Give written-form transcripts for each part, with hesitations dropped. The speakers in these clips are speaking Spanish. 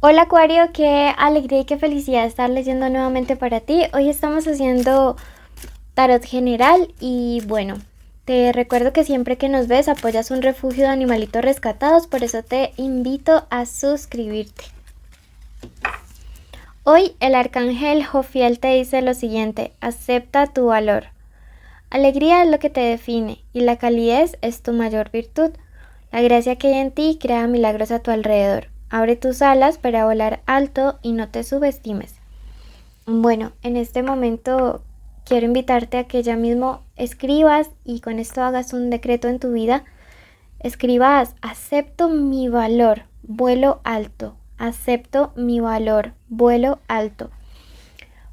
Hola Acuario, qué alegría y qué felicidad estar leyendo nuevamente para ti. Hoy estamos haciendo tarot general y bueno, te recuerdo que siempre que nos ves apoyas un refugio de animalitos rescatados, por eso te invito a suscribirte. Hoy el arcángel Jofiel te dice lo siguiente: acepta tu valor. Alegría es lo que te define y la calidez es tu mayor virtud. La gracia que hay en ti crea milagros a tu alrededor. Abre tus alas para volar alto y no te subestimes. Bueno, en este momento quiero invitarte a que ya mismo escribas y con esto hagas un decreto en tu vida. Escribas: acepto mi valor, vuelo alto. Acepto mi valor, vuelo alto.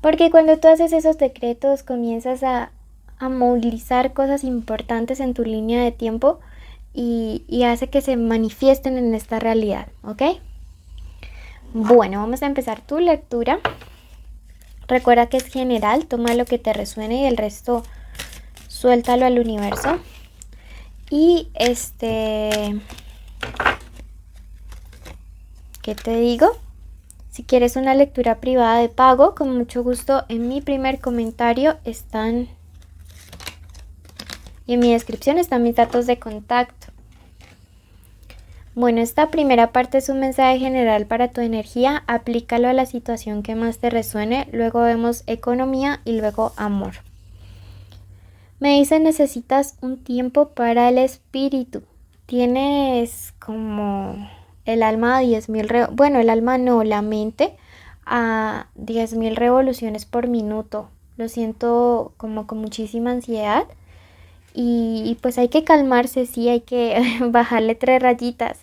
Porque cuando tú haces esos decretos comienzas a movilizar cosas importantes en tu línea de tiempo y hace que se manifiesten en esta realidad, ¿ok? Bueno, vamos a empezar tu lectura. Recuerda que es general, toma lo que te resuene y el resto suéltalo al universo. Y ¿qué te digo? Si quieres una lectura privada de pago, con mucho gusto en mi primer comentario están y en mi descripción están mis datos de contacto. Bueno, esta primera parte es un mensaje general para tu energía, aplícalo a la situación que más te resuene, luego vemos economía y luego amor. Me dice: necesitas un tiempo para el espíritu. Tienes como el alma a 10.000, bueno, el alma no, la mente a 10.000 revoluciones por minuto. Lo siento como con muchísima ansiedad y pues hay que calmarse, sí, hay que bajarle 3 rayitas.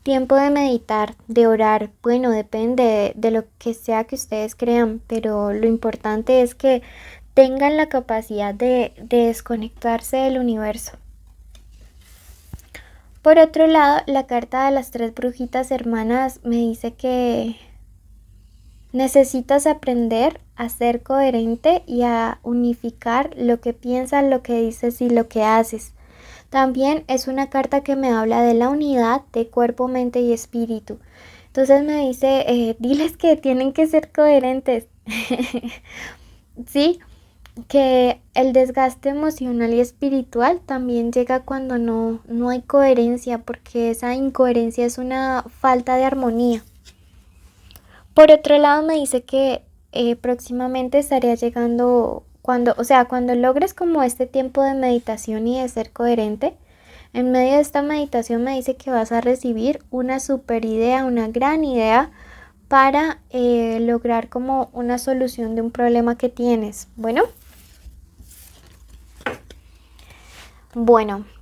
Tiempo de meditar, de orar, bueno, depende de lo que sea que ustedes crean, pero lo importante es que tengan la capacidad de desconectarse del universo. Por otro lado, la carta de las 3 brujitas hermanas me dice que necesitas aprender a ser coherente y a unificar lo que piensas, lo que dices y lo que haces. También es una carta que me habla de la unidad de cuerpo, mente y espíritu. Entonces me dice, diles que tienen que ser coherentes. ¿Sí? Que el desgaste emocional y espiritual también llega cuando no hay coherencia, porque esa incoherencia es una falta de armonía. Por otro lado me dice que próximamente estaría llegando cuando logres como este tiempo de meditación y de ser coherente. En medio de esta meditación me dice que vas a recibir una super idea, una gran idea para lograr como una solución de un problema que tienes. Bueno,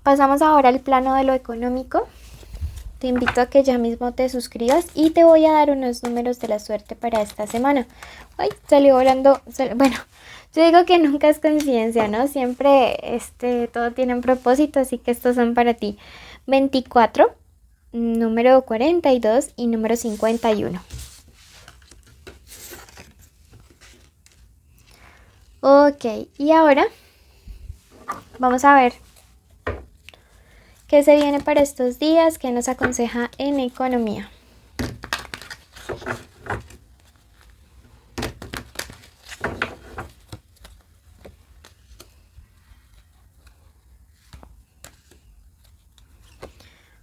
pasamos ahora al plano de lo económico. Te invito a que ya mismo te suscribas y te voy a dar unos números de la suerte para esta semana. Ay, salió volando. Bueno, yo digo que nunca es coincidencia, ¿no? Siempre todo tiene un propósito, así que estos son para ti. 24, número 42 y número 51. Ok, y ahora vamos a ver qué se viene para estos días, qué nos aconseja en economía.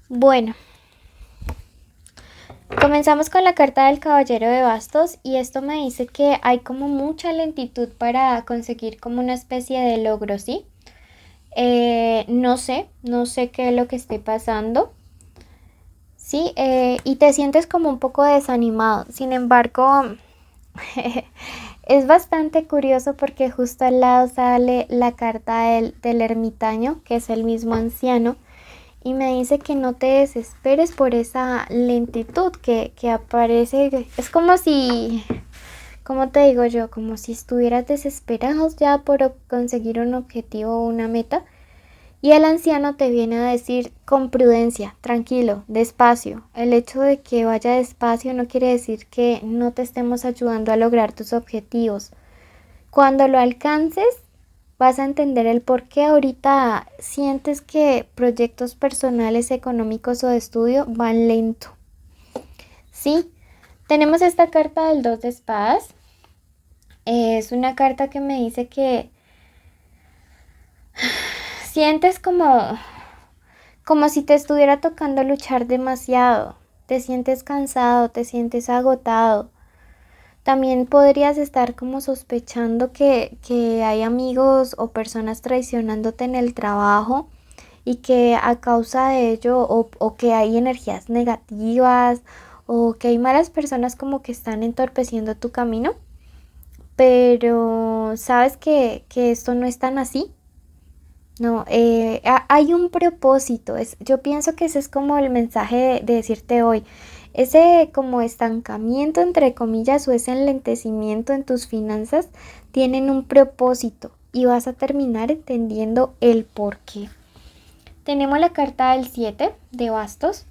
Bueno, comenzamos con la carta del Caballero de Bastos y esto me dice que hay como mucha lentitud para conseguir como una especie de logro, ¿sí? No sé qué es lo que esté pasando, ¿sí? Y te sientes como un poco desanimado. Sin embargo, es bastante curioso porque justo al lado sale la carta del ermitaño, que es el mismo anciano. Y me dice que no te desesperes por esa lentitud que aparece. Es como si, ¿cómo te digo yo? Como si estuvieras desesperado ya por conseguir un objetivo o una meta. Y el anciano te viene a decir con prudencia, tranquilo, despacio. El hecho de que vaya despacio no quiere decir que no te estemos ayudando a lograr tus objetivos. Cuando lo alcances, vas a entender el por qué ahorita sientes que proyectos personales, económicos o de estudio van lento. Sí, tenemos esta carta del 2 de espadas. Es una carta que me dice que sientes como si te estuviera tocando luchar demasiado. Te sientes cansado, te sientes agotado. También podrías estar como sospechando que hay amigos o personas traicionándote en el trabajo y que a causa de ello o que hay energías negativas o que hay malas personas como que están entorpeciendo tu camino, pero sabes que esto no es tan así. No, hay un propósito. Yo pienso que ese es como el mensaje de decirte hoy. Ese como estancamiento, entre comillas, o ese enlentecimiento en tus finanzas tienen un propósito y vas a terminar entendiendo el por qué. Tenemos la carta del 7 de bastos,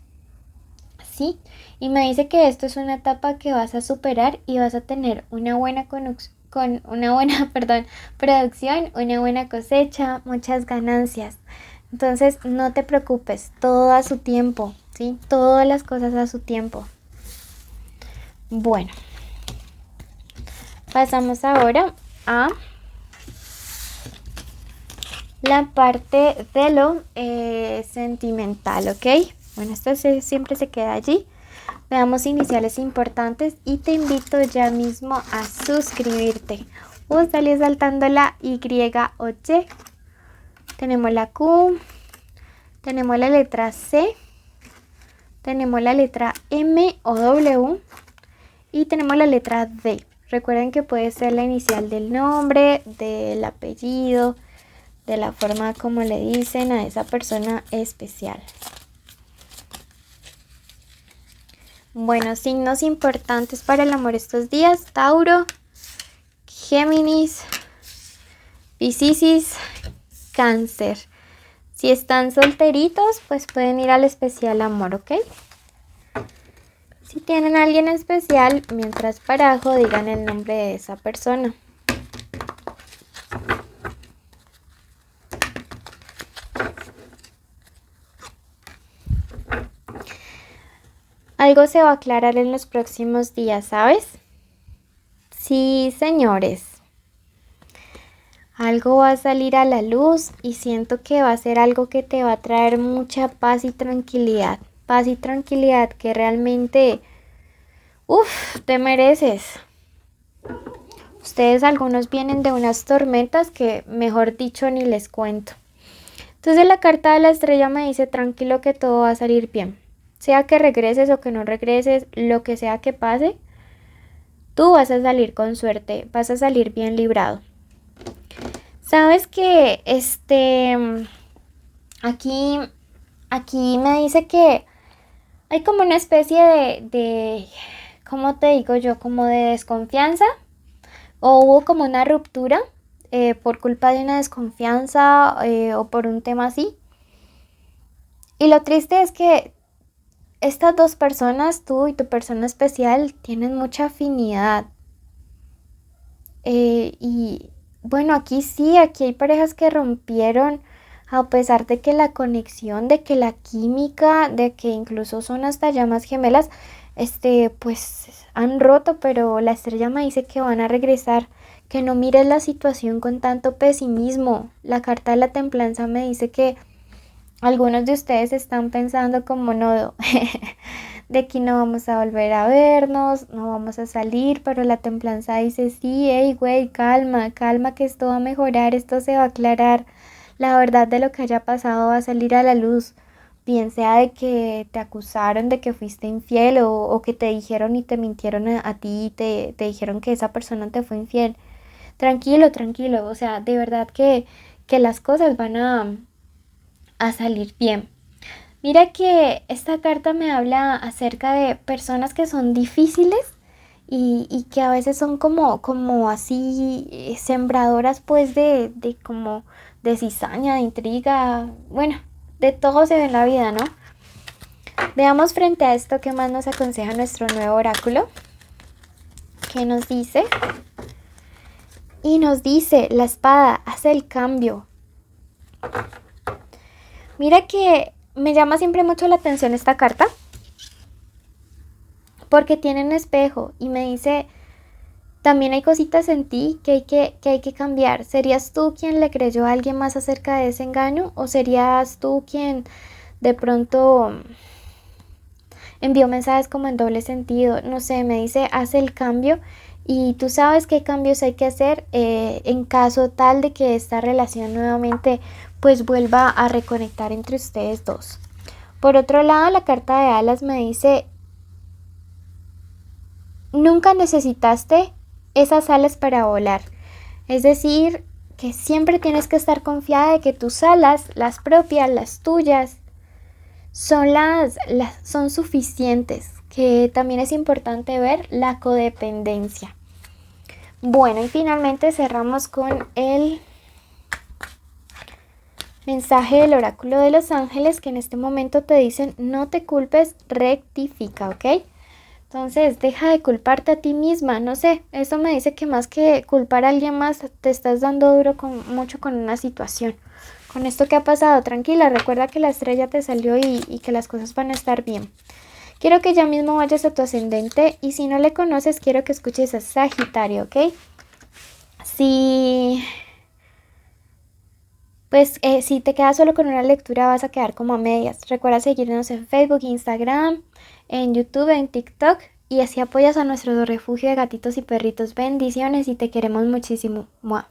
¿sí? Y me dice que esto es una etapa que vas a superar y vas a tener una buena con una buena, perdón, producción, una buena cosecha, muchas ganancias. Entonces, no te preocupes, todo a su tiempo, ¿sí? Todas las cosas a su tiempo. Bueno, pasamos ahora a la parte de lo sentimental, ¿ok? Bueno, esto siempre se queda allí. Veamos iniciales importantes y te invito ya mismo a suscribirte. Salió saltando la Y o Y. Tenemos la Q, tenemos la letra C, tenemos la letra M o W y tenemos la letra D. Recuerden que puede ser la inicial del nombre, del apellido, de la forma como le dicen a esa persona especial. Bueno, signos importantes para el amor estos días: Tauro, Géminis, Piscis, Cáncer. Si están solteritos, pues pueden ir al especial amor, ¿ok? Si tienen a alguien especial, mientras barajo, digan el nombre de esa persona. Algo se va a aclarar en los próximos días, ¿sabes? Sí, señores. Algo va a salir a la luz y siento que va a ser algo que te va a traer mucha paz y tranquilidad. Paz y tranquilidad que realmente, te mereces. Ustedes algunos vienen de unas tormentas que, mejor dicho, ni les cuento. Entonces la carta de la estrella me dice: tranquilo, que todo va a salir bien. Sea que regreses o que no regreses, lo que sea que pase, tú vas a salir con suerte, vas a salir bien librado. Sabes que aquí me dice que hay como una especie de ¿cómo te digo yo? Como de desconfianza, o hubo como una ruptura por culpa de una desconfianza o por un tema así. Y lo triste es que estas dos personas, tú y tu persona especial, tienen mucha afinidad. Y bueno, aquí sí, aquí hay parejas que rompieron a pesar de que la conexión, de que la química, de que incluso son hasta llamas gemelas, pues han roto, pero la estrella me dice que van a regresar, que no mires la situación con tanto pesimismo. La carta de la templanza me dice que algunos de ustedes están pensando como no, de que no vamos a volver a vernos, no vamos a salir, pero la templanza dice: sí, hey, güey, calma, calma, que esto va a mejorar, esto se va a aclarar, la verdad de lo que haya pasado va a salir a la luz, bien sea de que te acusaron de que fuiste infiel o que te dijeron y te mintieron a ti y te dijeron que esa persona te fue infiel. Tranquilo, tranquilo, o sea, de verdad que las cosas van a salir bien. Mira que esta carta me habla acerca de personas que son difíciles y que a veces son como así sembradoras pues de como de cizaña, de intriga, bueno, de todo se ve en la vida, ¿no? Veamos frente a esto qué más nos aconseja nuestro nuevo oráculo. ¿Qué nos dice? Y nos dice: la espada hace el cambio. Mira que me llama siempre mucho la atención esta carta, porque tienen espejo y me dice, también hay cositas en ti que hay que cambiar. ¿Serías tú quien le creyó a alguien más acerca de ese engaño o serías tú quien de pronto envió mensajes como en doble sentido? No sé, me dice, haz el cambio y tú sabes qué cambios hay que hacer en caso tal de que esta relación nuevamente pues vuelva a reconectar entre ustedes dos. Por otro lado, la carta de alas me dice, nunca necesitaste esas alas para volar. Es decir, que siempre tienes que estar confiada de que tus alas, las propias, las tuyas, son suficientes. Que también es importante ver la codependencia. Bueno, y finalmente cerramos con el mensaje del oráculo de los ángeles, que en este momento te dicen, no te culpes, rectifica, ¿ok? Entonces, deja de culparte a ti misma, no sé, eso me dice que más que culpar a alguien más, te estás dando duro mucho con una situación. Con esto que ha pasado, tranquila, recuerda que la estrella te salió y que las cosas van a estar bien. Quiero que ya mismo vayas a tu ascendente y si no le conoces, quiero que escuches a Sagitario, ¿ok? Si, si te quedas solo con una lectura vas a quedar como a medias. Recuerda seguirnos en Facebook, Instagram, en YouTube, en TikTok y así apoyas a nuestro refugio de gatitos y perritos. Bendiciones y te queremos muchísimo. ¡Mua!